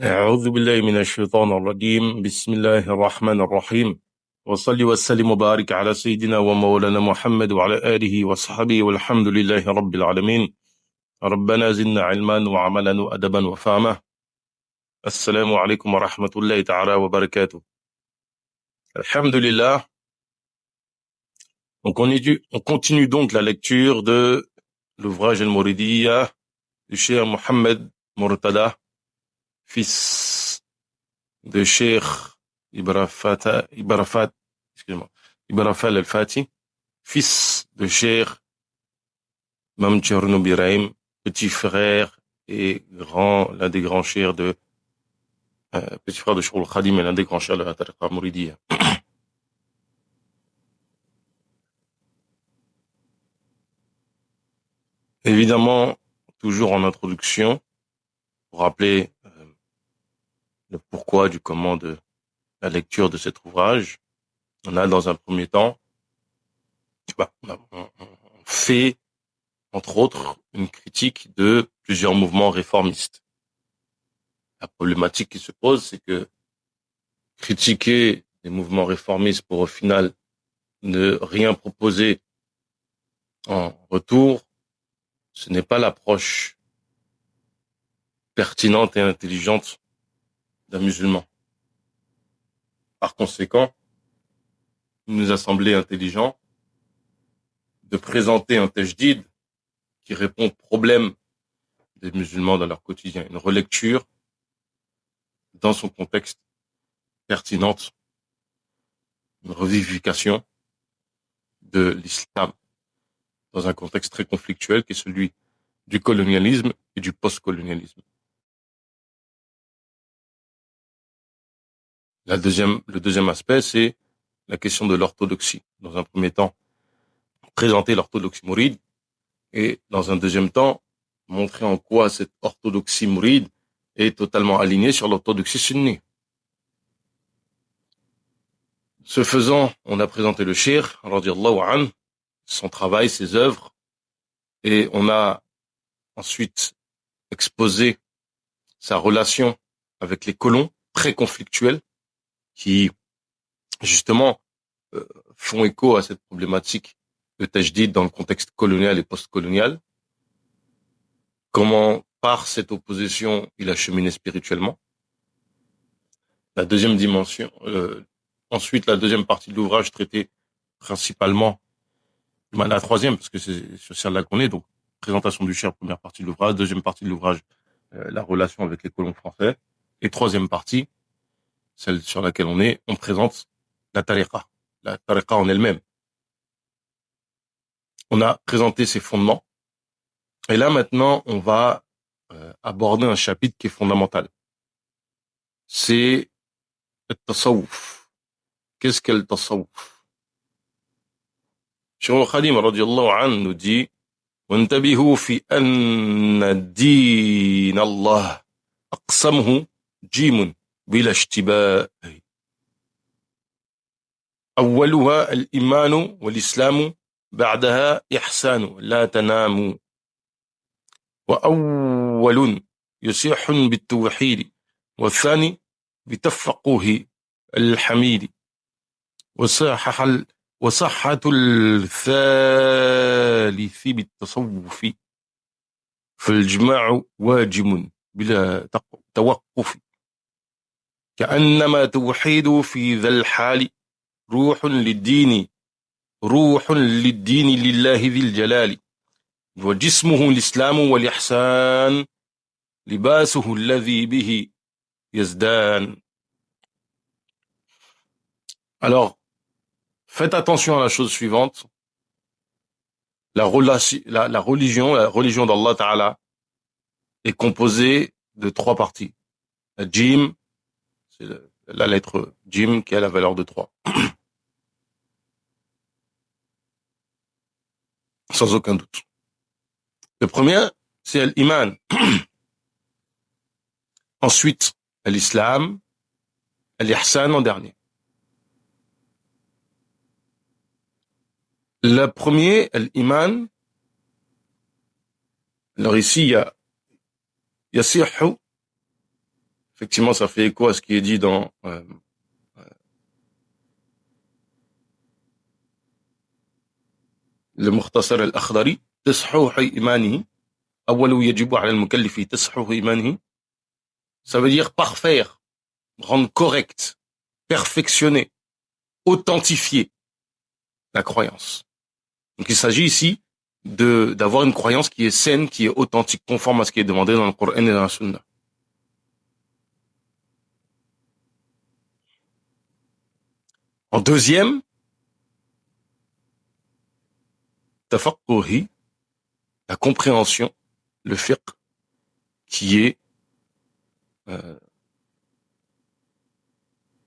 أعوذ بالله من الشيطان الرجيم بسم الله الرحمن الرحيم وصلي وسلم وبارك على سيدنا ومولانا محمد وعلى آله وصحبه والحمد لله رب العالمين ربنا زدنا علما وعملا وأدبا وفهما. السلام عليكم ورحمة الله تعالى وبركاته. Alhamdulillah, on continue donc la lecture de l'ouvrage Al-Mouridiyya du Cheikh Mohammed Murtada, fils de Cheikh Ibrafat al-Fati, fils de Cheikh Mam Cherno Birahim, petit frère et l'un des grands cheikhs petit frère de Cheikh al-Khadim et l'un des grands cheikhs de la Tariqa Mouridiyya. Évidemment, toujours en introduction, pour rappeler le pourquoi du comment de la lecture de cet ouvrage, on a dans un premier temps, on fait entre autres une critique de plusieurs mouvements réformistes. La problématique qui se pose, c'est que critiquer les mouvements réformistes pour au final ne rien proposer en retour, ce n'est pas l'approche pertinente et intelligente d'un musulman. Par conséquent, il nous a semblé intelligent de présenter un tajdid qui répond au problème des musulmans dans leur quotidien, une relecture dans son contexte pertinente, une revivification de l'islam dans un contexte très conflictuel qui est celui du colonialisme et du post-colonialisme. Le deuxième aspect, c'est la question de l'orthodoxie. Dans un premier temps, présenter l'orthodoxie mouride et dans un deuxième temps, montrer en quoi cette orthodoxie mouride est totalement alignée sur l'orthodoxie sunni. Ce faisant, on a présenté le cheikh, radiyallahu anhu, son travail, ses œuvres, et on a ensuite exposé sa relation avec les colons très conflictuels qui, justement, font écho à cette problématique de tajdid dans le contexte colonial et post-colonial. Comment, par cette opposition, il a cheminé spirituellement. La deuxième dimension, ensuite, la deuxième partie de l'ouvrage traitait principalement, la troisième, parce que c'est sur celle-là qu'on est, donc présentation du cheikh, première partie de l'ouvrage, deuxième partie de l'ouvrage, la relation avec les colons français, et troisième partie, celle sur laquelle on est, on présente la tariqa en elle-même. On a présenté ses fondements, et là maintenant, on va aborder un chapitre qui est fondamental. C'est le tasawwuf. Qu'est-ce qu'est le tasawwuf? Cheikh al-Khadim radiyallahu anhu nous dit وانتبهوا في أن دين الله أقسمه جيم بلا اشتباه. أولها الإيمان والإسلام بعدها إحسان لا تنام وأول يصيح بالتوحيد والثاني بتفقه الحميد وصحة الثالث بالتصوف فالجماع واجب بلا توقف كأنما توحيد في ذا الحال روح للدين لله ذي الجلال وجسمه الإسلام والإحسان لباسه الذي به يزدان. Alors, faites attention à la chose suivante. La religion d'Allah Ta'ala est composée de 3 parties. La Jim, c'est la lettre Jim qui a la valeur de 3. Sans aucun doute. Le premier, c'est l'iman. Ensuite, l'islam, l'ihsan en dernier. Le premier, l'iman. Alors ici, il y a yasihu. Effectivement, ça fait écho à ce qui est dit dans le Mukhtasar al-Akhdari. تصحيح إيمانه أول يجب على المكلف تصحيح إيمانه. Ça veut dire parfaire, rendre correct, perfectionner, authentifier la croyance. Donc il s'agit ici d'avoir une croyance qui est saine, qui est authentique, conforme à ce qui est demandé dans le Coran et dans la Sunna. En deuxième, tafaqquhi, la compréhension, le fiqh, qui est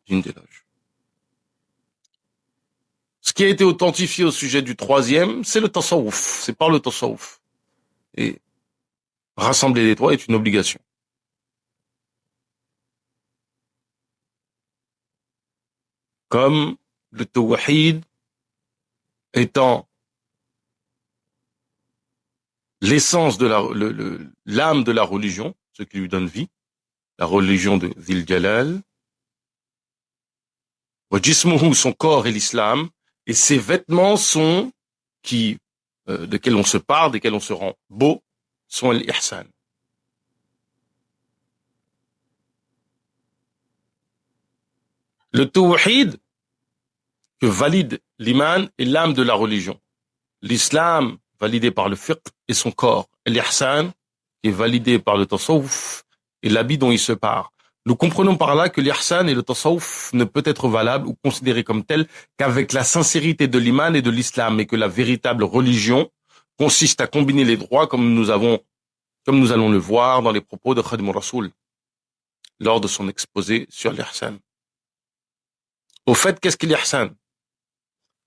d'une des loges. Ce qui a été authentifié au sujet du troisième, c'est le tasawwuf, c'est par le tasawwuf. Et rassembler les 3 est une obligation. Comme le tawhid étant l'essence de l'âme de la religion, ce qui lui donne vie, la religion de Dhil Jalal, wa jismuhu, son corps, et l'islam, et ses vêtements sont desquels on se parle, desquels on se rend beau, sont l'ihsan. Le tawhid que valide l'iman est l'âme de la religion. L'islam validé par le fiqh et son corps. L'ihsan est validé par le tasawwuf et l'habit dont il se part. Nous comprenons par là que l'ihsan et le tasawwuf ne peut être valable ou considéré comme tel qu'avec la sincérité de l'iman et de l'islam, et que la véritable religion consiste à combiner les droits comme nous allons le voir dans les propos de Khadim Rasoul lors de son exposé sur l'ihsan. Au fait, qu'est-ce qu'est l'ihsan?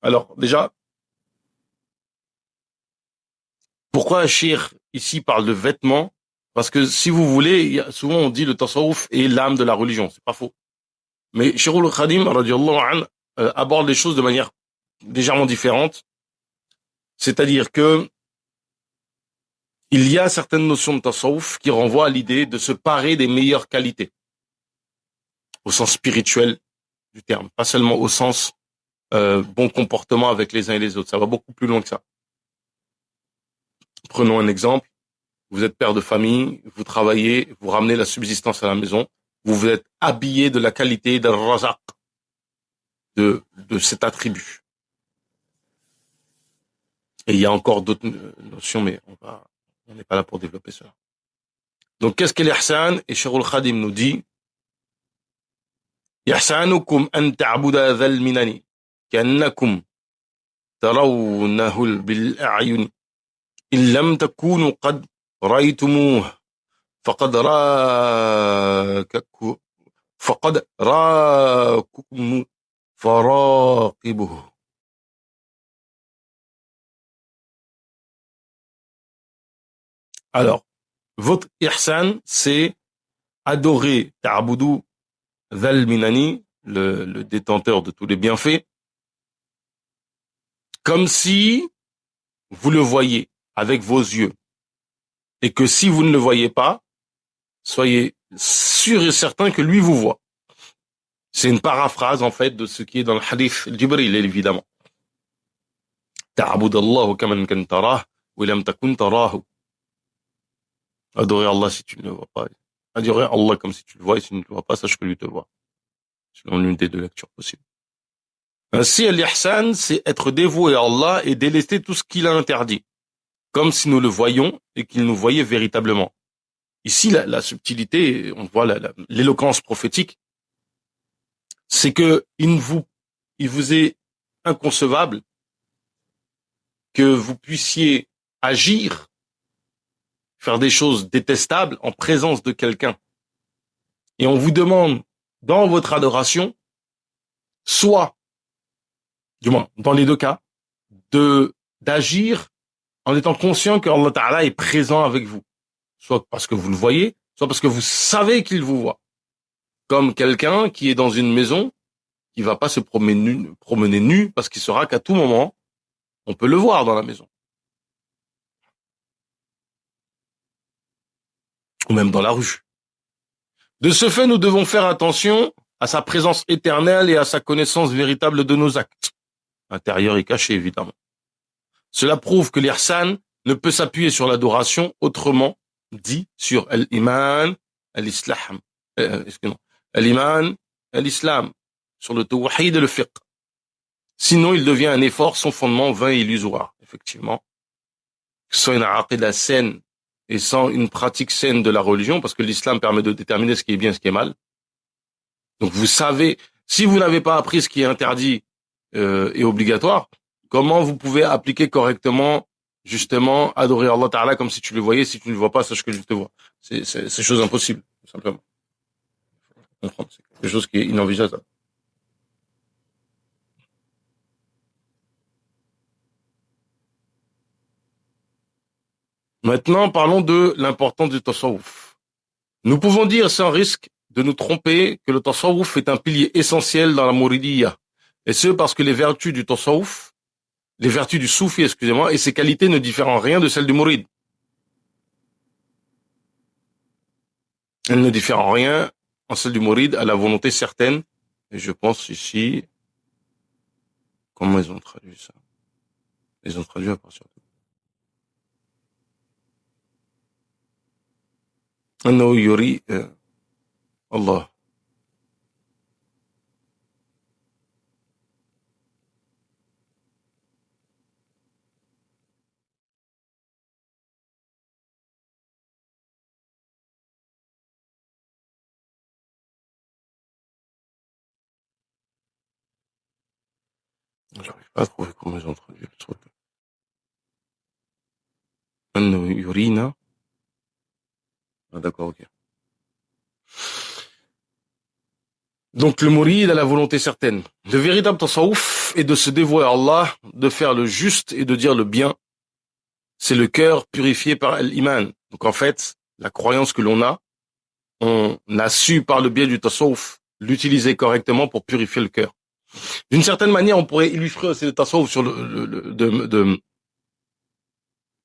Alors, déjà, pourquoi un cheikh ici parle de vêtements? Parce que si vous voulez, souvent on dit le tasawwuf est l'âme de la religion. C'est pas faux. Mais Cheikh al-Khadim, radiyallahu anhu, aborde les choses de manière légèrement différente. C'est-à-dire que il y a certaines notions de tasawwuf qui renvoient à l'idée de se parer des meilleures qualités. Au sens spirituel du terme. Pas seulement au sens bon comportement avec les uns et les autres. Ça va beaucoup plus loin que ça. Prenons un exemple. Vous êtes père de famille, vous travaillez, vous ramenez la subsistance à la maison, vous vous êtes habillé de la qualité d'un razaq, de cet attribut. Et il y a encore d'autres notions, mais on n'est pas là pour développer cela. Donc, qu'est-ce qu'est l'ihsan? Et Cheikh al-Khadim nous dit, ihsanukum an ta'buda dhal minani, كأنكم ترونه بالأعين إن لم تكونوا قد رأيتموه فقد راكم فراقبه. Alors, votre ihsan, c'est adorer ta'budu dhal minani, le détenteur de tous les bienfaits, comme si vous le voyez avec vos yeux. Et que si vous ne le voyez pas, soyez sûr et certain que lui vous voit. C'est une paraphrase, en fait, de ce qui est dans le hadith Jibril, évidemment. Ta'abud Allah kaman kan tarah, wa lam takun tarahu. Adorer Allah si tu ne le vois pas. Adorer Allah comme si tu le vois, et si tu ne le vois pas, sache que lui te voit. Selon l'une des deux lectures possibles. Ainsi, l'ihsan, c'est être dévoué à Allah et délester tout ce qu'il a interdit. Comme si nous le voyions et qu'il nous voyait véritablement. Ici, la subtilité, on voit l'éloquence prophétique, c'est que il vous est inconcevable que vous puissiez agir, faire des choses détestables en présence de quelqu'un. Et on vous demande, dans votre adoration, soit, du moins, dans les deux cas, d'agir en étant conscient que Allah Ta'ala est présent avec vous. Soit parce que vous le voyez, soit parce que vous savez qu'il vous voit. Comme quelqu'un qui est dans une maison, qui va pas se promener nu parce qu'il saura qu'à tout moment, on peut le voir dans la maison. Ou même dans la rue. De ce fait, nous devons faire attention à sa présence éternelle et à sa connaissance véritable de nos actes. Intérieur et caché, évidemment. Cela prouve que l'ihsan ne peut s'appuyer sur l'adoration, autrement dit sur l'iman, l'islam, l'iman, l'islam, sur le tawhid et le fiqh. Sinon, il devient un effort sans fondement vain et illusoire, effectivement. Que ce soit une aqidah saine et sans une pratique saine de la religion, parce que l'islam permet de déterminer ce qui est bien et ce qui est mal. Donc vous savez, si vous n'avez pas appris ce qui est interdit et obligatoire, comment vous pouvez appliquer correctement, justement, adorer Allah Ta'ala comme si tu le voyais, si tu ne le vois pas, sache que je te vois. C'est chose impossible, tout simplement. C'est quelque chose qui est inenvisageable. Maintenant, parlons de l'importance du tasawwuf. Nous pouvons dire sans risque de nous tromper que le tasawwuf est un pilier essentiel dans la mouridiyya. Et ce, parce que les vertus du tasawwuf, les vertus du soufi, excusez-moi, et ses qualités ne diffèrent en rien de celles du mourid. Elles ne diffèrent en rien en celles du mourid à la volonté certaine. Et je pense ici, comment ils ont traduit ça? Ils ont traduit à partir de أنه يري الله. J'arrive pas à trouver comment ils ont traduit le truc. أنه يرينا. Ah, d'accord, ok. Donc le mourid a la volonté certaine. Le véritable tasawwuf est de se dévouer à Allah, de faire le juste et de dire le bien. C'est le cœur purifié par l'iman. Donc en fait, la croyance que l'on a, on a su par le biais du tasawwuf l'utiliser correctement pour purifier le cœur. D'une certaine manière, on pourrait illustrer aussi le tasawwuf sur de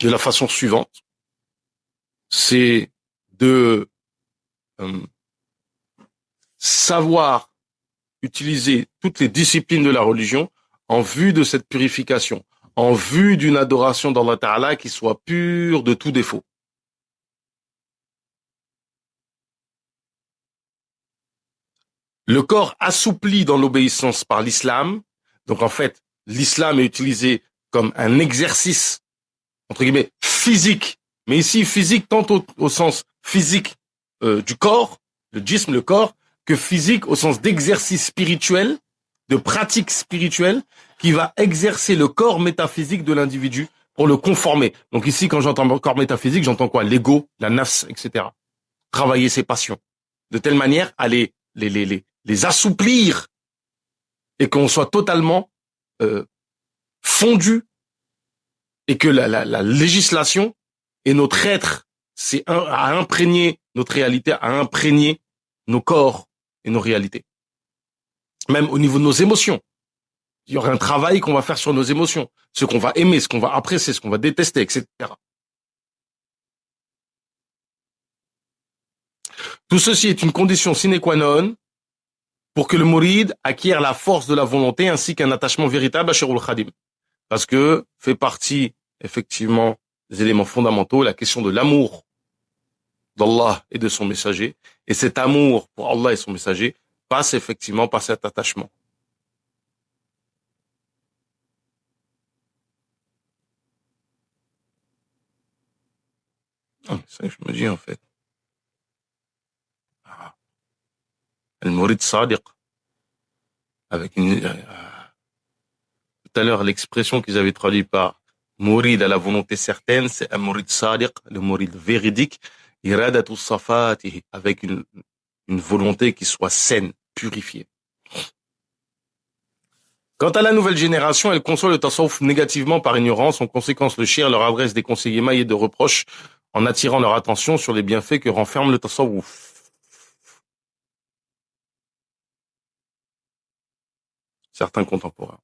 la façon suivante. C'est de savoir utiliser toutes les disciplines de la religion en vue de cette purification, en vue d'une adoration d'Allah Ta'ala qui soit pure de tout défaut. Le corps assoupli dans l'obéissance par l'islam, donc en fait, l'islam est utilisé comme un exercice, entre guillemets, physique, mais ici physique tant au sens physique du corps, le djism, le corps, que physique au sens d'exercice spirituel, de pratique spirituelle, qui va exercer le corps métaphysique de l'individu pour le conformer. Donc ici, quand j'entends corps métaphysique, j'entends quoi? L'ego, la nafs, etc. Travailler ses passions. De telle manière à les assouplir et qu'on soit totalement fondu et que la législation et notre être, c'est à imprégner notre réalité, à imprégner nos corps et nos réalités. Même au niveau de nos émotions. Il y aura un travail qu'on va faire sur nos émotions, ce qu'on va aimer, ce qu'on va apprécier, ce qu'on va détester, etc. Tout ceci est une condition sine qua non pour que le mouride acquiert la force de la volonté ainsi qu'un attachement véritable à Cheikhul Khadim. Parce que fait partie, effectivement, des éléments fondamentaux, la question de l'amour d'Allah et de son messager. Et cet amour pour Allah et son messager passe effectivement par cet attachement. C'est ça que je me dis en fait. Al-Murid Sadiq. Avec tout à l'heure, l'expression qu'ils avaient traduit par Murid à la volonté certaine, c'est un Murid Sadiq, le Murid véridique, Iradatu Safatihi, avec une volonté qui soit saine, purifiée. Quant à la nouvelle génération, elle conçoit le tasawwuf négativement par ignorance. En conséquence, le shir leur adresse des conseils émaillés de reproches en attirant leur attention sur les bienfaits que renferme le tasawwuf. Certains contemporains.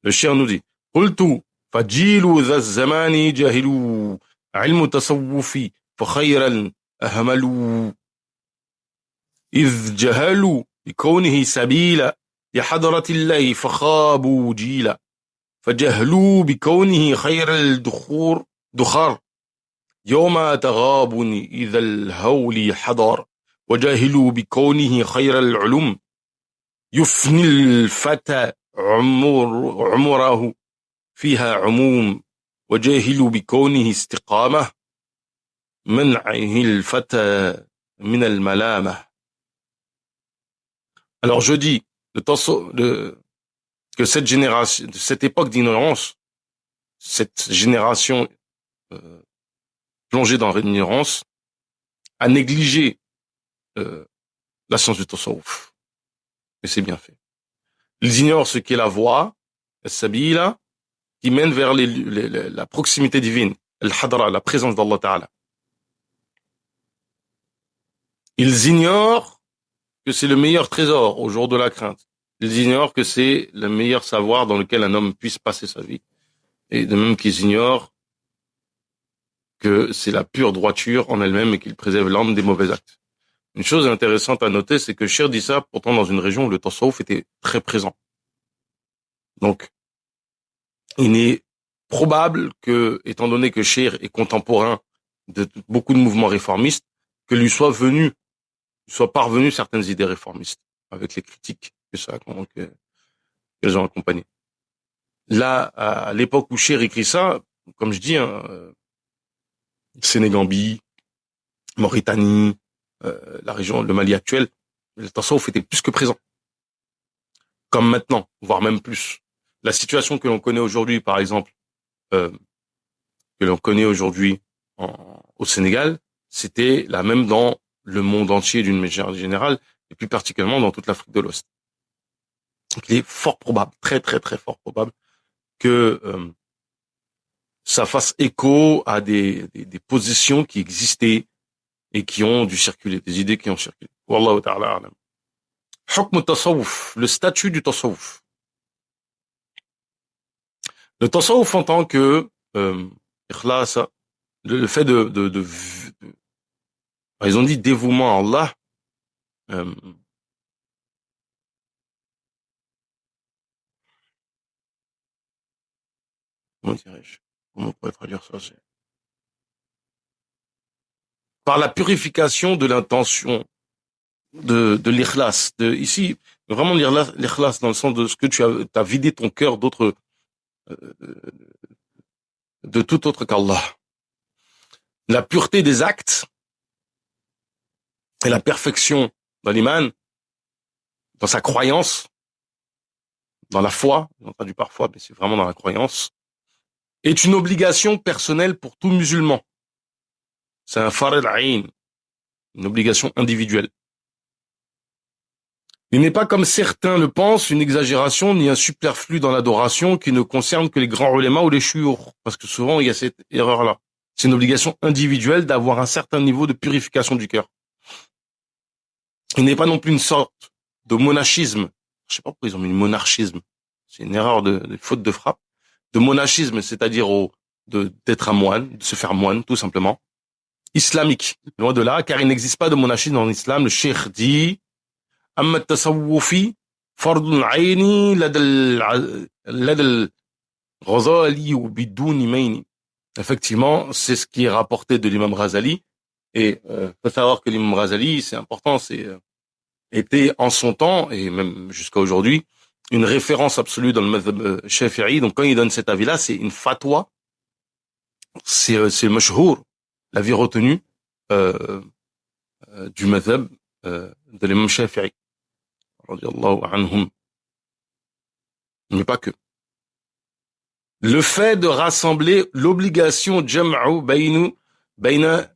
Le shir nous dit قلت فجيل ذا الزمان جاهلوا علم التصوف فخيرا أهملوا إذ جهلوا بكونه سبيلا لحضرة الله فخابوا جيلا فجهلوا بكونه خير دخار يوم تغابني إذا الهول حضر وجاهلوا بكونه خير العلوم يفني الفتى عمره فيها عموم وجاهلوا بكونه استقامة منعه الفتى من الملامة. Alors je dis que cette génération, cette époque d'ignorance, cette génération plongée dans l'ignorance, a négligé la science du tasawwuf. Et c'est bien fait. Ils ignorent ce qu'est la voie, al-sabila, qui mène vers la proximité divine, al-hadra, la présence d'Allah Ta'ala. Ils ignorent que c'est le meilleur trésor au jour de la crainte. Ils ignorent que c'est le meilleur savoir dans lequel un homme puisse passer sa vie. Et de même qu'ils ignorent que c'est la pure droiture en elle-même et qu'il préserve l'âme des mauvais actes. Une chose intéressante à noter, c'est que Shir dit ça pourtant dans une région où le tasawwuf était très présent. Donc, il est probable que, étant donné que Shir est contemporain de beaucoup de mouvements réformistes, que lui soit parvenu certaines idées réformistes, avec les critiques qu'elles ont accompagnées. Là, à l'époque où Shir écrit ça, comme je dis, Sénégambie, Mauritanie, la région, le Mali actuel, le tasawwuf était plus que présent. Comme maintenant, voire même plus. La situation que l'on connaît aujourd'hui, par exemple, que l'on connaît aujourd'hui au Sénégal, c'était la même dans le monde entier d'une manière générale, et plus particulièrement dans toute l'Afrique de l'Ouest. Donc, il est fort probable, très très très fort probable, que ça fasse écho à des positions qui existaient et qui ont dû circuler, des idées qui ont circulé. Wallahu ta'ala a'lam. Hukm tasawwuf, le statut du tasawwuf. Le tasawwuf en tant que ikhlas, le fait ils ont dit dévouement à Allah, comment dirais-je, comment on pourrait traduire ça, c'est par la purification de l'intention de l'ikhlas, ici vraiment l'ikhlas dans le sens de ce que tu as vidé ton cœur de tout autre qu'Allah. La pureté des actes et la perfection dans l'iman, dans sa croyance, dans la foi, j'ai entendu parfois, mais c'est vraiment dans la croyance, est une obligation personnelle pour tout musulman. C'est un farid ayn, une obligation individuelle. Il n'est pas comme certains le pensent, une exagération ni un superflu dans l'adoration qui ne concerne que les grands ulémas ou les shuyukh, parce que souvent il y a cette erreur-là. C'est une obligation individuelle d'avoir un certain niveau de purification du cœur. Il n'est pas non plus une sorte de monachisme. Je sais pas pourquoi ils ont mis le monarchisme. c'est une erreur de faute de frappe, de monachisme, c'est-à-dire d'être un moine, de se faire moine, tout simplement, islamique. Loin de là, car il n'existe pas de monachisme dans l'islam. Le cheikh dit, أما التصوف فرض عيني لدى الغزالي بدون مين. Effectivement, c'est ce qui est rapporté de l'imam Ghazali. Et faut savoir que l'imam Ghazali, c'est important, était en son temps, et même jusqu'à aujourd'hui, une référence absolue dans le madhab shafi'i. Donc quand il donne cet avis-là, c'est une fatwa, c'est le mashhour, l'avis retenu du madhab de l'imam Shafi'i. Radiyallahu anhum. Mais pas que. Le fait de rassembler l'obligation jam'u bayna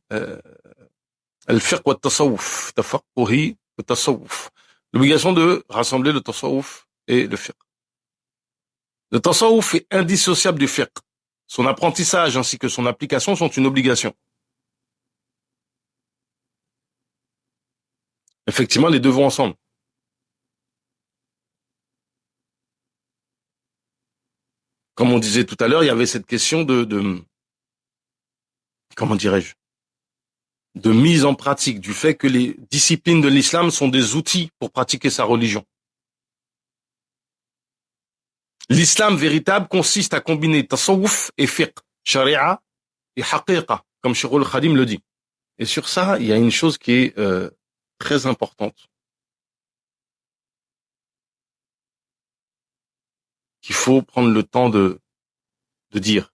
al-fiqh wa al-tasawwuf, tafaqquhi wa tasawwuf. L'obligation de rassembler le tasawwuf et le fiqh. Le tasawwuf est indissociable du fiqh. Son apprentissage ainsi que son application sont une obligation. Effectivement, les deux vont ensemble. Comme on disait tout à l'heure, il y avait cette question de comment dirais-je, de mise en pratique, du fait que les disciplines de l'islam sont des outils pour pratiquer sa religion. L'islam véritable consiste à combiner tasawwuf et fiqh, sharia et haqiqa, comme Cheikh al-Khadim le dit. Et sur ça, il y a une chose qui est très importante, qu'il faut prendre le temps de dire.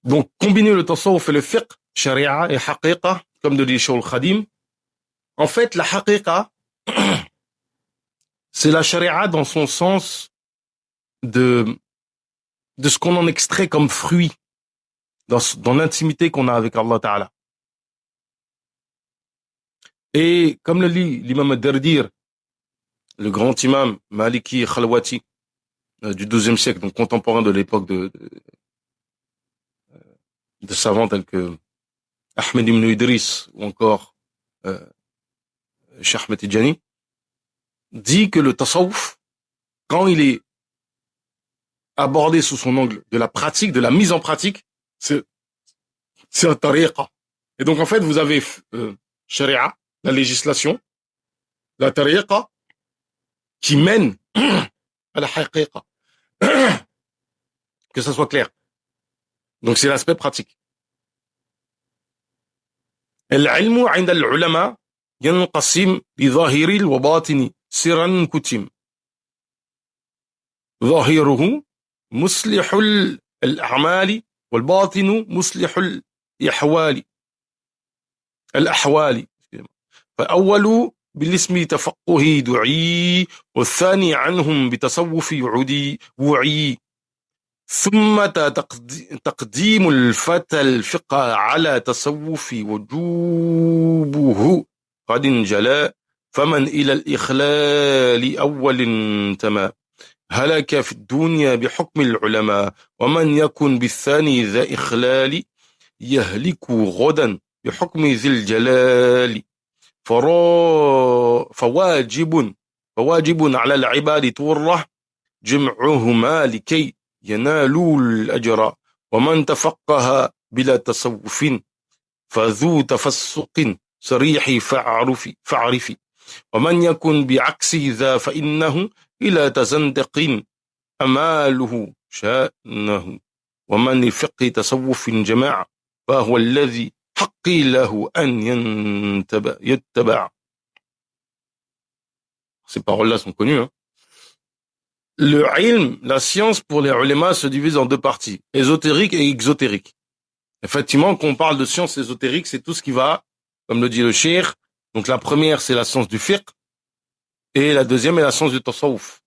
Donc, combiner le tasawwuf et le fiqh, sharia et haqiqa, comme de dit Cheikh al-Khadim, en fait, la haqiqa, c'est la sharia dans son sens de ce qu'on en extrait comme fruit dans l'intimité qu'on a avec Allah Ta'ala. Et comme le lit l'imam al-Dardir, le grand imam Maliki Khalwati du XIIe siècle, donc contemporain de l'époque de savants tels que Ahmed ibn Idris ou encore Cheikh Ahmed Tidjani, dit que le tasawwuf, quand il est abordé sous son angle de la pratique, de la mise en pratique, c'est un tariqa. Et donc en fait, vous avez sharia, la législation, la tariqa, qui mène à la haqiqa. Que ça soit clair. Donc c'est l'aspect pratique. العلم عند العلماء ينقسم لظاهر وباطن سرا كتم. ظاهره مصلح الأعمال والباطن مصلح الأحوال. فأول بالاسم تفقه دعي والثاني عنهم بتصوف وعي ثم تقديم الفتى الفقه على تصوف وجوبه قد انجلى فمن إلى الإخلال أول انتمى هلك في الدنيا بحكم العلماء ومن يكن بالثاني ذا إخلال يهلك غدا بحكم ذي الجلال فواجب على العباد توره جمعهما لكي ينالوا الأجر ومن تفقه بلا تصوف فذو تفسق صريح فاعرفي ومن يكن بعكس ذا فإنه إلى تزندق أماله شأنه ومن لفقه تصوف جماع فهو الذي حقي له أن يتبع. Ces paroles-là sont connues. Hein. Le ilm, la science pour les ulémas se divise en deux parties, ésotérique et exotérique. Effectivement, quand on parle de science ésotérique, c'est tout ce qui va, comme le dit le cheikh. Donc la première, c'est la science du fiqh, et la deuxième est la science du tasawwuf.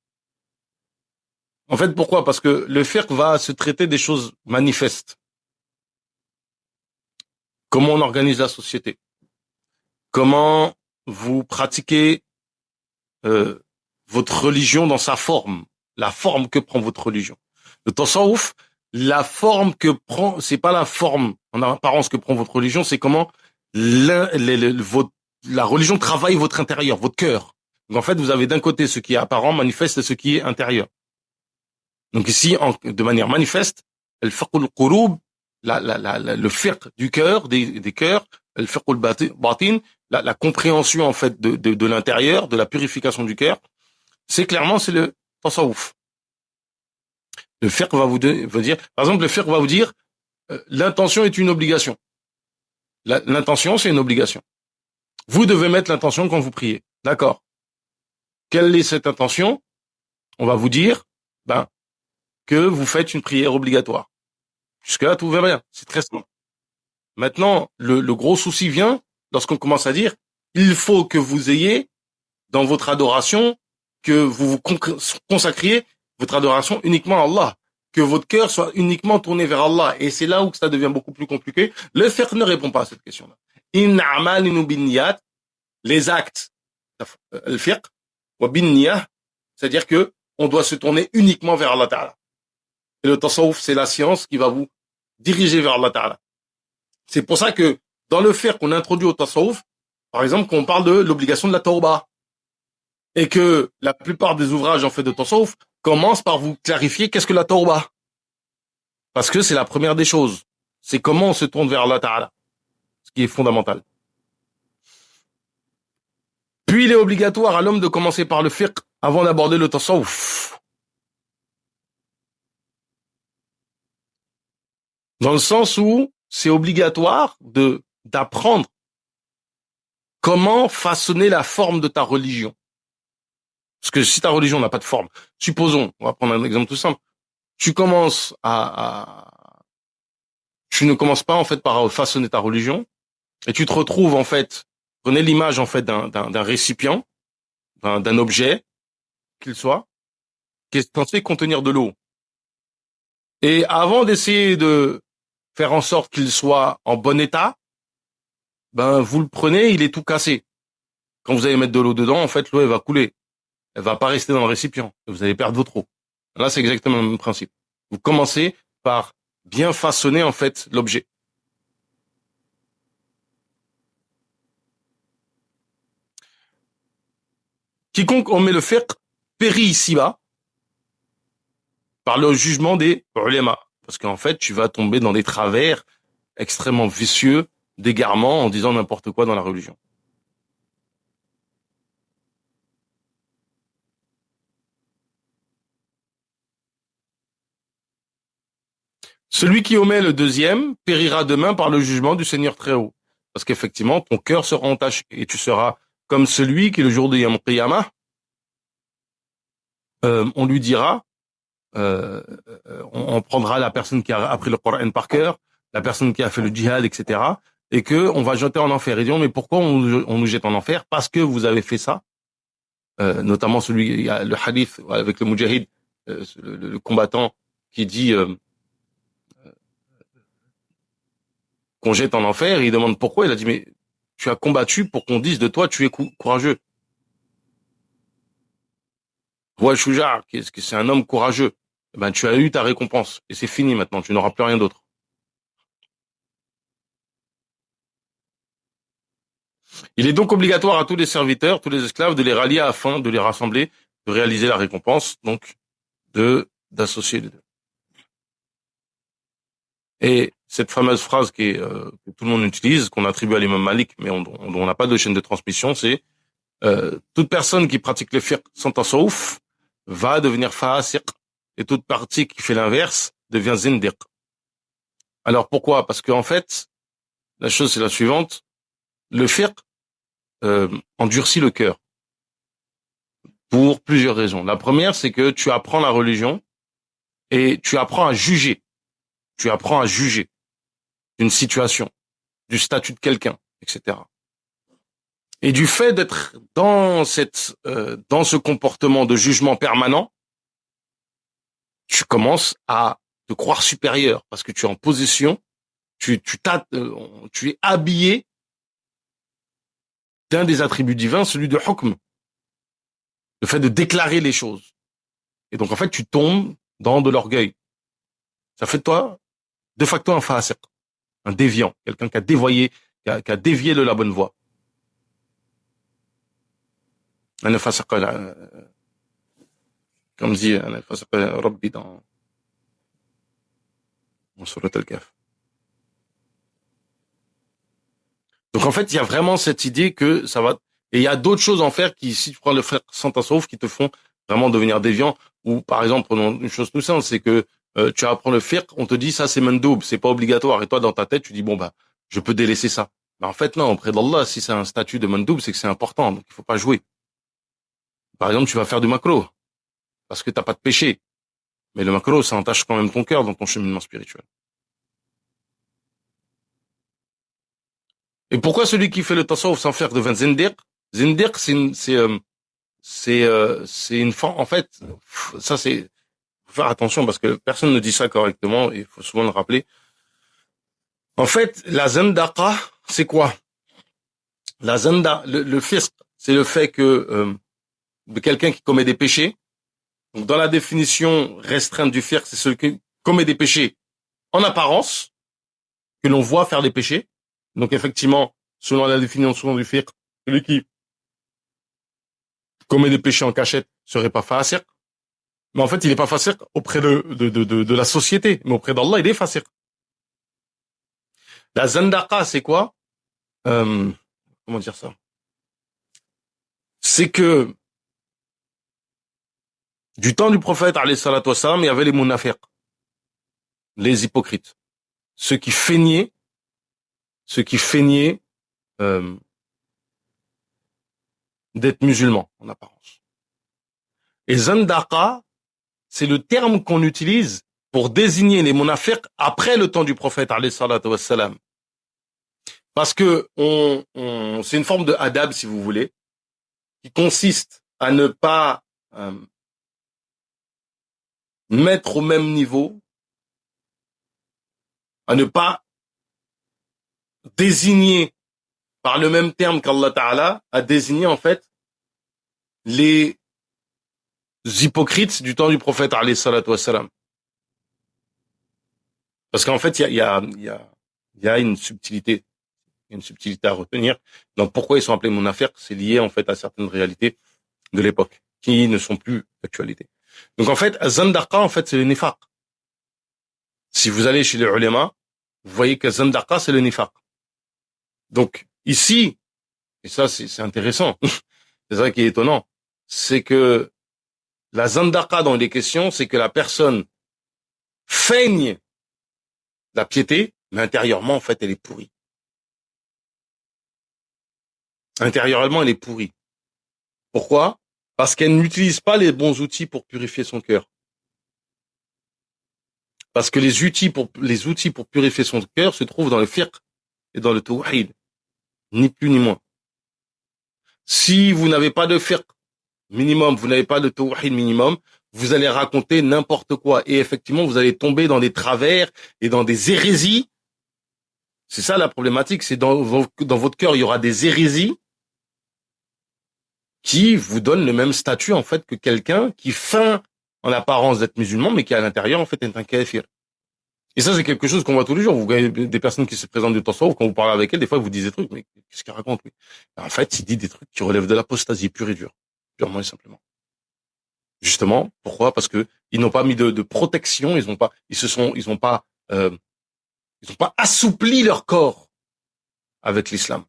En fait, pourquoi? Parce que le fiqh va se traiter des choses manifestes. Comment on organise la société? Comment vous pratiquez votre religion dans sa forme, la forme que prend votre religion. Le tasawwuf, la forme que prend, c'est pas la forme en apparence que prend votre religion, c'est comment la religion travaille votre intérieur, votre cœur. Donc en fait, vous avez d'un côté ce qui est apparent, manifeste, et ce qui est intérieur. Donc ici, de manière manifeste, le fiqh du cœur, des cœurs, le fiqh al-batin, la compréhension en fait de l'intérieur, de la purification du cœur, c'est le tasawwuf. Le fiqh va vous dire, par exemple, le fiqh va vous dire, l'intention est une obligation. L'intention, c'est une obligation. Vous devez mettre l'intention quand vous priez. D'accord. Quelle est cette intention? On va vous dire, que vous faites une prière obligatoire. Jusque-là, tout va bien. C'est très simple. Maintenant, le gros souci vient lorsqu'on commence à dire, il faut que vous ayez dans votre adoration, que vous vous consacriez votre adoration uniquement à Allah, que votre cœur soit uniquement tourné vers Allah. Et c'est là où ça devient beaucoup plus compliqué. Le fiqh ne répond pas à cette question-là. Inna a'malinu binniyat, les actes, le fiqh, wa binniyah, c'est-à-dire que on doit se tourner uniquement vers Allah Ta'ala. Et le tasawwuf, c'est la science qui va vous diriger vers Allah Ta'ala. C'est pour ça que dans le fiqh qu'on introduit au tasawwuf, par exemple, qu'on parle de l'obligation de la tawbah, et que la plupart des ouvrages en fait de tasawwuf commencent par vous clarifier qu'est-ce que la tawbah. Parce que c'est la première des choses. C'est comment on se tourne vers Allah Ta'ala. Ce qui est fondamental. Puis il est obligatoire à l'homme de commencer par le fiqh avant d'aborder le tasawwuf. Dans le sens où c'est obligatoire d'apprendre comment façonner la forme de ta religion. Parce que si ta religion n'a pas de forme, supposons, on va prendre un exemple tout simple, tu ne commences pas en fait par façonner ta religion, et tu te retrouves en fait, prenez l'image en fait d'un récipient, d'un objet, qu'il soit, qui est censé contenir de l'eau. Et avant d'essayer de faire en sorte qu'il soit en bon état, vous le prenez, il est tout cassé. Quand vous allez mettre de l'eau dedans, en fait, l'eau elle va couler. Elle va pas rester dans le récipient. Vous allez perdre votre eau. Là, c'est exactement le même principe. Vous commencez par bien façonner en fait l'objet. Quiconque omet le fiqh périt ici-bas par le jugement des ulama. Parce qu'en fait, tu vas tomber dans des travers extrêmement vicieux, d'égarement en disant n'importe quoi dans la religion. Celui qui omet le deuxième périra demain par le jugement du Seigneur très haut. Parce qu'effectivement, ton cœur sera entaché et tu seras comme celui qui, le jour de Yom Qiyamah, on lui dira, on prendra la personne qui a appris le Coran par cœur, la personne qui a fait le djihad, etc., et que on va jeter en enfer. Ils diront, mais pourquoi on nous jette en enfer? Parce que vous avez fait ça. Notamment il y a le hadith avec le mujahid, le combattant qui dit qu'on jette en enfer, et il demande pourquoi. Il a dit, mais tu as combattu pour qu'on dise de toi, tu es courageux. Ouais, Shuja, c'est un homme courageux. Tu as eu ta récompense. Et c'est fini maintenant, tu n'auras plus rien d'autre. Il est donc obligatoire à tous les serviteurs, tous les esclaves, de les rallier afin de les rassembler, de réaliser la récompense, donc d'associer les deux. Et cette fameuse phrase que tout le monde utilise, qu'on attribue à l'imam Malik, mais on n'a pas de chaîne de transmission, c'est toute personne qui pratique le fiqh sans tasawwuf va devenir fasiq, et toute partie qui fait l'inverse devient zindiq. Alors pourquoi? Parce qu'en fait, la chose c'est la suivante, le fiqh endurcit le cœur pour plusieurs raisons. La première, c'est que tu apprends la religion et tu apprends à juger. Tu apprends à juger d'une situation, du statut de quelqu'un, etc. Et du fait d'être dans ce comportement de jugement permanent, tu commences à te croire supérieur parce que tu es en position, tu es habillé d'un des attributs divins, celui de hukm, le fait de déclarer les choses. Et donc en fait, tu tombes dans de l'orgueil. Ça fait de toi de facto un fasiq, un déviant, quelqu'un qui a dévoyé, qui a dévié de la bonne voie. أنا فسق comme dit أنا فسق ربي dans Surat Al-Kahf. Donc en fait, il y a vraiment cette idée que ça va, et il y a d'autres choses en faire qui, si tu prends le frère sans tasawwuf, qui te font vraiment devenir déviant. Ou par exemple, prenons une chose tout simple, c'est que tu apprends le fiqh, on te dit ça c'est mandoub, c'est pas obligatoire, et toi dans ta tête tu dis bon bah je peux délaisser ça. Mais en fait non, auprès d'Allah, si c'est un statut de mandoub, c'est que c'est important, donc il faut pas jouer. Par exemple, tu vas faire du makro parce que t'as pas de péché, mais le makro ça entache quand même ton cœur dans ton cheminement spirituel. Et pourquoi celui qui fait le tasawwuf sans faire devient zindiq? Zindiq, c'est une forme, en fait, ça c'est, faut faire attention parce que personne ne dit ça correctement, et il faut souvent le rappeler. En fait, la zandaqa, c'est quoi? La zanda, le fisq, c'est le fait que, de quelqu'un qui commet des péchés. Donc, dans la définition restreinte du fisq, c'est celui qui commet des péchés en apparence, que l'on voit faire des péchés. Donc, effectivement, selon la définition du fisq, celui qui commet des péchés en cachette serait pas fasiq. Mais en fait, il est pas fasiq auprès de la société. Mais auprès d'Allah, il est fasiq. La zandaqa, c'est quoi? Comment dire ça? C'est que, du temps du prophète, alayhi salatu wassalam, il y avait les munafiq, les hypocrites. Ceux qui feignaient, euh, d'être musulmans, en apparence. Et zandaqa, c'est le terme qu'on utilise pour désigner les munafiq après le temps du prophète, alayhi salatu wassalam. Parce que c'est une forme de adab, si vous voulez, qui consiste à ne pas mettre au même niveau, à ne pas désigner par le même terme qu'Allah Ta'ala, à désigner en fait les hypocrites du temps du prophète alayhi salatu wassalam. Parce qu'en fait, il y a une subtilité à retenir. Donc pourquoi ils sont appelés munafiq, c'est lié en fait à certaines réalités de l'époque qui ne sont plus d'actualité. Donc en fait, zandaqa en fait c'est le nifaq. Si vous allez chez les ulama, vous voyez que zandaqa c'est le nifaq. Donc ici, et ça c'est intéressant, c'est ça qui est étonnant, c'est que la zandaqa dans les questions, c'est que la personne feigne la piété, mais intérieurement en fait elle est pourrie. Intérieurement elle est pourrie. Pourquoi? Parce qu'elle n'utilise pas les bons outils pour purifier son cœur. Parce que les outils pour purifier son cœur se trouvent dans le fiqh et dans le tawhid. Ni plus ni moins. Si vous n'avez pas de fiqh minimum, vous n'avez pas de tawhid minimum, vous allez raconter n'importe quoi. Et effectivement, vous allez tomber dans des travers et dans des hérésies. C'est ça la problématique, c'est dans votre cœur, il y aura des hérésies qui vous donnent le même statut en fait que quelqu'un qui feint en apparence d'être musulman, mais qui à l'intérieur en fait est un kafir. Et ça c'est quelque chose qu'on voit tous les jours. Vous voyez des personnes qui se présentent du tasawwuf, quand vous parlez avec elles, des fois ils vous disent des trucs, mais qu'est-ce qu'ils racontent lui? En fait, ils disent des trucs qui relèvent de l'apostasie pure et dure, purement et simplement. Justement, pourquoi? Parce que ils n'ont pas mis de protection, ils n'ont pas assoupli leur corps avec l'islam.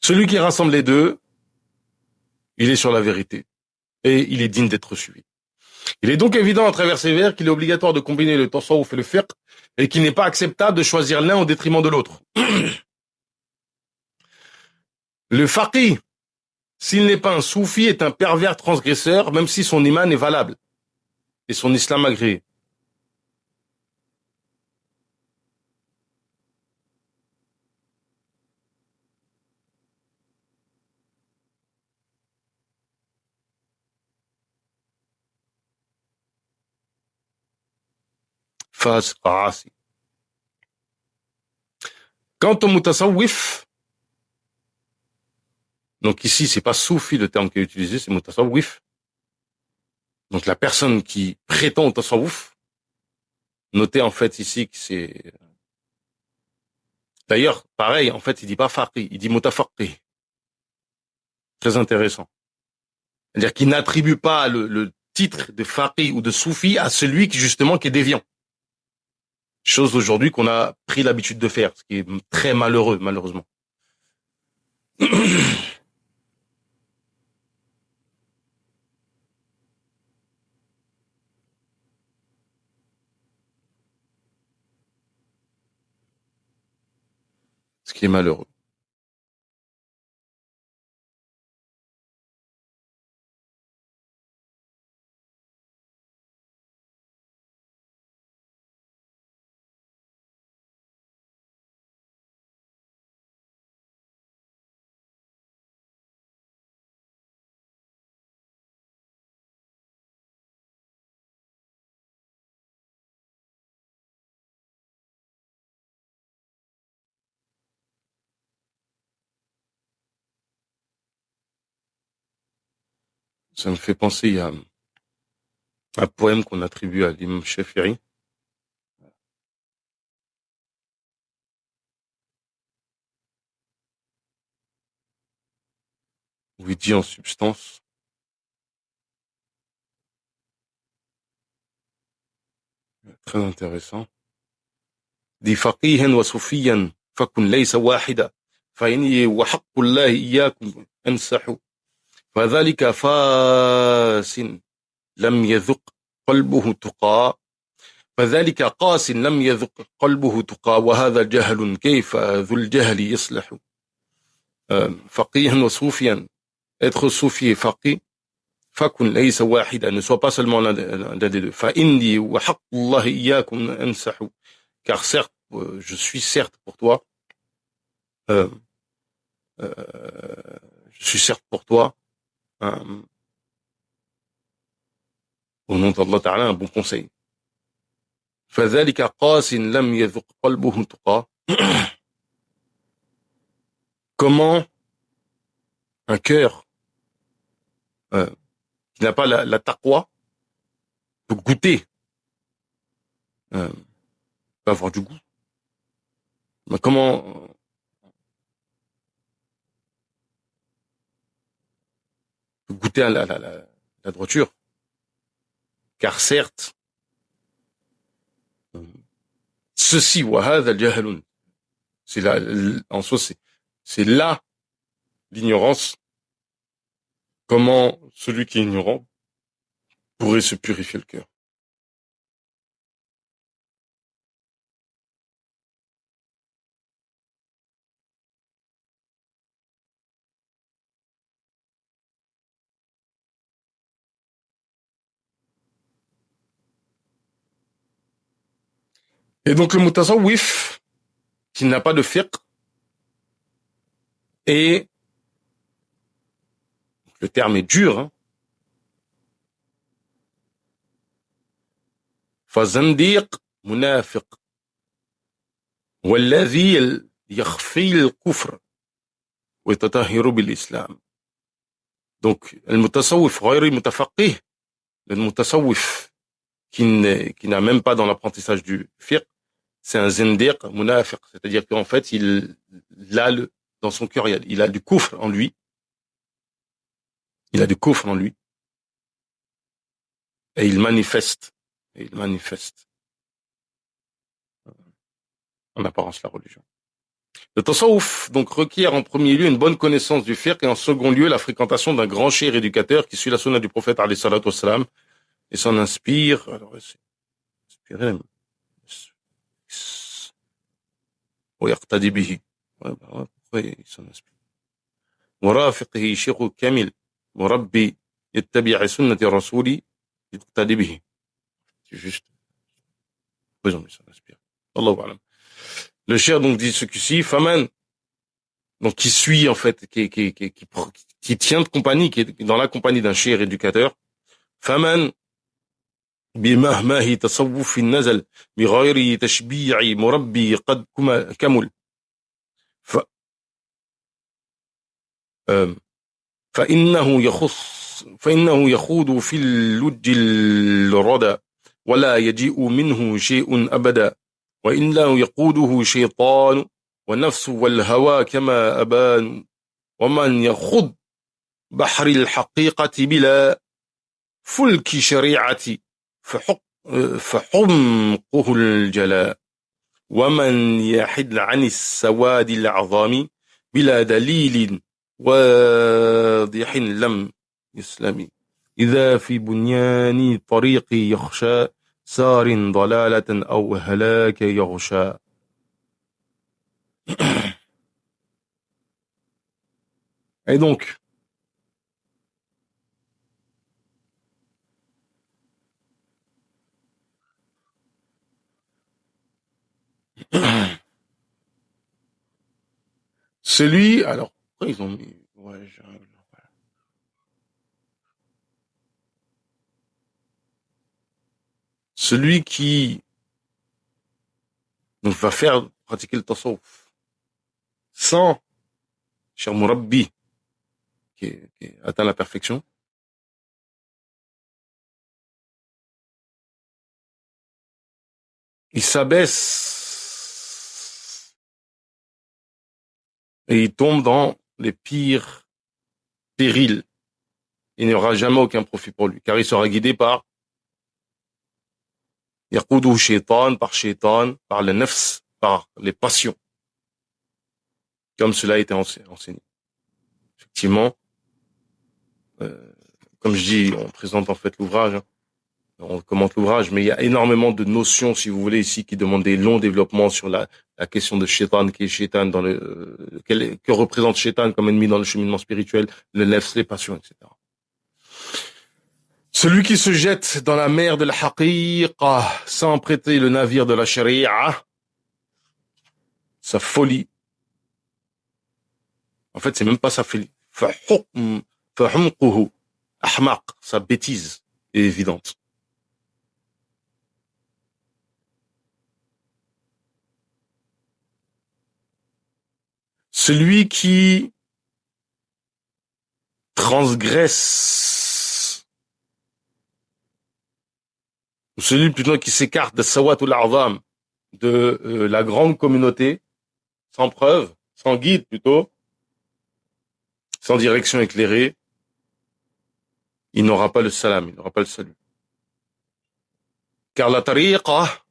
Celui qui rassemble les deux, il est sur la vérité et il est digne d'être suivi. Il est donc évident à travers ces vers qu'il est obligatoire de combiner le tasawwuf et le fiqh et qu'il n'est pas acceptable de choisir l'un au détriment de l'autre. Le faqih, s'il n'est pas un soufi, est un pervers transgresseur, même si son iman est valable et son islam agréé. Quant au mutasawwif, donc ici c'est pas soufi le terme qui est utilisé, c'est mutasawwif. Donc la personne qui prétend au tasawwuf, notez en fait ici que c'est... D'ailleurs, pareil, en fait, il dit pas faqih, il dit mutafaqih. Très intéressant. C'est-à-dire qu'il n'attribue pas le titre de faqih ou de soufi à celui qui justement qui est déviant. Chose aujourd'hui qu'on a pris l'habitude de faire, ce qui est très malheureux, malheureusement. Ce qui est malheureux. Ça me fait penser à un poème qu'on attribue à l'imam Shafi'i. Où il dit en substance, très intéressant, dit faqihan wa soufiyan fakun laysa wahida فإني وحق الله إياكم أنسح فذلك فاس لم يذق قلبه تقى فذلك قاس لم يذق قلبه تقى وهذا جهل كيف ذو الجهل يصلح فقيها وصوفيا être soufi et faqih fakun laysa wahida ne soit pas seulement l'un des deux فإني وحق الله إياكم أنسح car certes je suis certes pour toi je suis certes pour toi au nom d'Allah Ta'ala un bon conseil. فذلك قاس لم يذق قلبه تقى. Comment un cœur qui n'a pas la taqwa peut goûter, peut avoir du goût. Mais comment peut goûter à la droiture? Car certes, ceci, وهذا الجهل, c'est là, en soi, c'est là l'ignorance. Comment celui qui est ignorant pourrait se purifier le cœur? Et donc le mutasawwif, qui n'a pas de fiqh, et le terme est dur, hein, فزنديق منافق والذي يخفي الكفر ويتطهر بالإسلام. Donc المتصوف غير المتفقه, le mutasawwif qui n'a même pas dans l'apprentissage du fiqh, c'est un zindiq munafiq, c'est-à-dire qu'en fait il a dans son cœur il a du kufr en lui, il a du kufr en lui et il manifeste en apparence la religion. Le tasawwuf donc requiert en premier lieu une bonne connaissance du fiqh et en second lieu la fréquentation d'un grand cheikh éducateur qui suit la sunna du prophète alayhi salatu wassalam et s'en inspire. Alors inspirer ويقتدي به. Pourquoi il s'en inspire? ورافقه شيخ كامل مربي يتبع سنة الرسول يقتدي به. C'est juste. Raison, il s'en inspire. Allahu a'lam. Le cheikh donc dit ce ci Faman, donc qui suit en fait, qui tient de compagnie, qui est dans la compagnie d'un cheikh éducateur. Faman بمهماه تصوف نزل بغير تشبيع مربي قد كمل فإنه يخص فإنه يخوض في اللج الردى ولا يجيء منه شيء أبدا وإنه يقوده شيطان والنفس والهوى كما أبان ومن يخض بحر الحقيقة بلا فلك شريعة فحمقه الجلاء ومن يحد عن السواد العظام بلا دليل واضح لم يسلم إذا في بنيان طريق يخشى سار ضلالة أو هلاك يغشى. Et donc, celui, alors, pourquoi ils ont mis, ouais, celui qui donc, va faire, pratiquer le tasawwuf sans cher Murabbi qui atteint la perfection, il s'abaisse et il tombe dans les pires périls. Il n'y aura jamais aucun profit pour lui, car il sera guidé par Yaqoudu shaitan, par le nafs, par les passions, comme cela a été enseigné. Effectivement, comme je dis, on présente en fait l'ouvrage, hein, on commente l'ouvrage, mais il y a énormément de notions, si vous voulez, ici, qui demandent des longs développements sur la question de shaitan, qui est shaitan dans que représente shaitan comme ennemi dans le cheminement spirituel, le nafs, les passions, etc. Celui qui se jette dans la mer de la haqiqa sans prêter le navire de la sharia, sa folie. En fait, c'est même pas sa folie. Fahumquhu, ahmaq, sa bêtise est évidente. Celui qui transgresse, ou celui plutôt qui s'écarte de sawatul a'zam, de la grande communauté, sans preuve, sans guide plutôt, sans direction éclairée, il n'aura pas le salam, il n'aura pas le salut. Car la tariqa,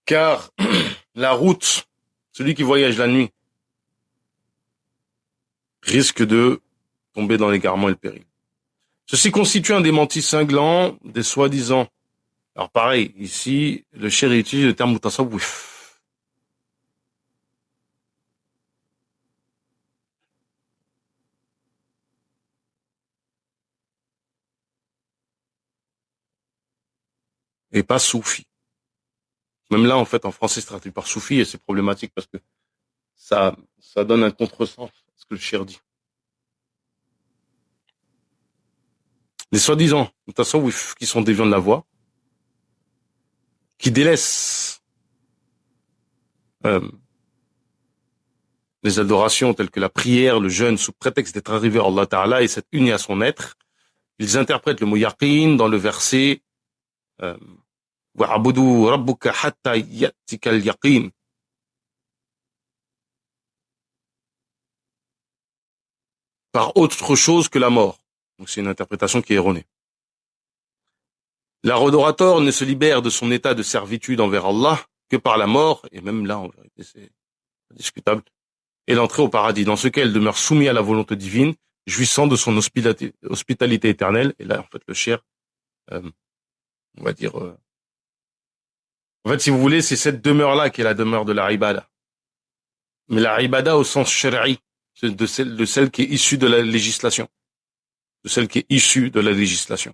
car la route, celui qui voyage la nuit, risque de tomber dans l'égarement et le péril. Ceci constitue un démenti cinglant des soi-disant. Alors pareil, ici, le cheikh utilise le terme mutasawwif. Et pas soufi. Même là, en fait, en français, c'est traduit par soufi et c'est problématique parce que ça donne un contresens à ce que le cheikh dit. Les soi-disant mutasawwif qui sont déviants de la voie, qui délaissent les adorations telles que la prière, le jeûne, sous prétexte d'être arrivé à Allah Ta'ala et s'être unis à son être, ils interprètent le mot yaqin dans le verset wa'abudu rabbuka hatta yatika al-yaqin. Par autre chose que la mort. Donc c'est une interprétation qui est erronée. L'adorateur ne se libère de son état de servitude envers Allah que par la mort, et même là, en vérité, c'est discutable, et l'entrée au paradis, dans ce qu'elle demeure soumis à la volonté divine, jouissant de son hospitalité éternelle. Et là, en fait, le cheikh, on va dire, en fait, si vous voulez, c'est cette demeure-là qui est la demeure de la ibada. Mais la ibada au sens shari'i, c'est de celle qui est issue de la législation. De celle qui est issue de la législation.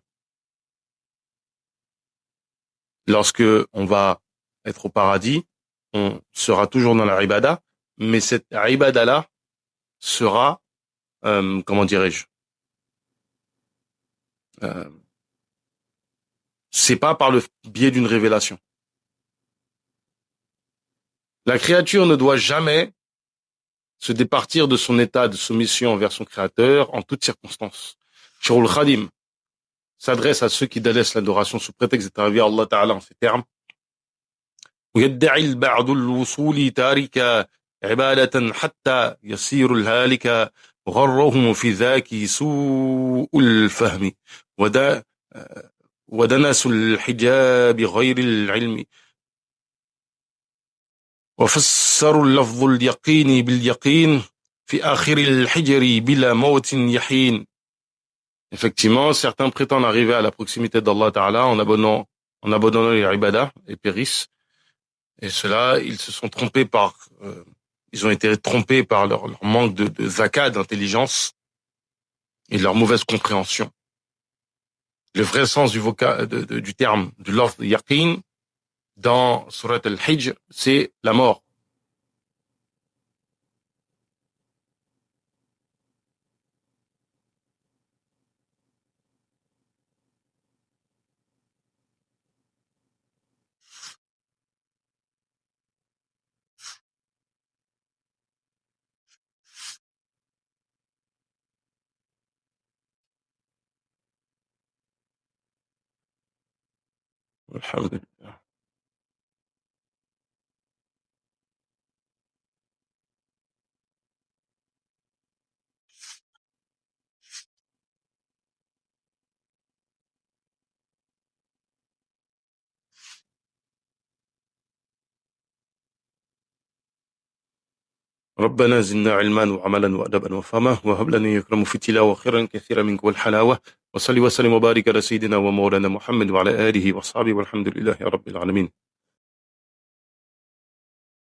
Lorsque on va être au paradis, on sera toujours dans la ibada, mais cette ibada-là sera, comment dirais-je, c'est pas par le biais d'une révélation. La créature ne doit jamais se départir de son état de soumission envers son créateur en toutes circonstances. Shirul Khadim s'adresse à ceux qui délaissent l'adoration sous prétexte d'être arrivés à Allah Ta'ala en ces termes. ويدعي البعض الوصول تارك عبادة حتى يصير الهالك غرهم في ذاك سوء الفهم ودنس الحجاب غير العلم وفسروا اللفظ اليقين باليقين في آخر الحجر بلا موت يحين. Effectivement, certains prétendent arriver à la proximité d'Allah Ta'ala en abandonnant les ibadah et périssent. Et cela, ils se sont trompés ils ont été trompés par leur manque de zakat, d'intelligence et leur mauvaise compréhension. Le vrai sens du terme, du lafz yaqin, dans Surat al-Hijr, c'est la mort. Alhamdulillah. ربنا زدنا علما وعملا وأدبا وفهما وهب لنا يكرم في التلاوة خيرا كثيرا منك والحلاوة وصلي وسلم وبارك على سيدنا ومولانا محمد وعلى آله وصحبه والحمد لله رب العالمين.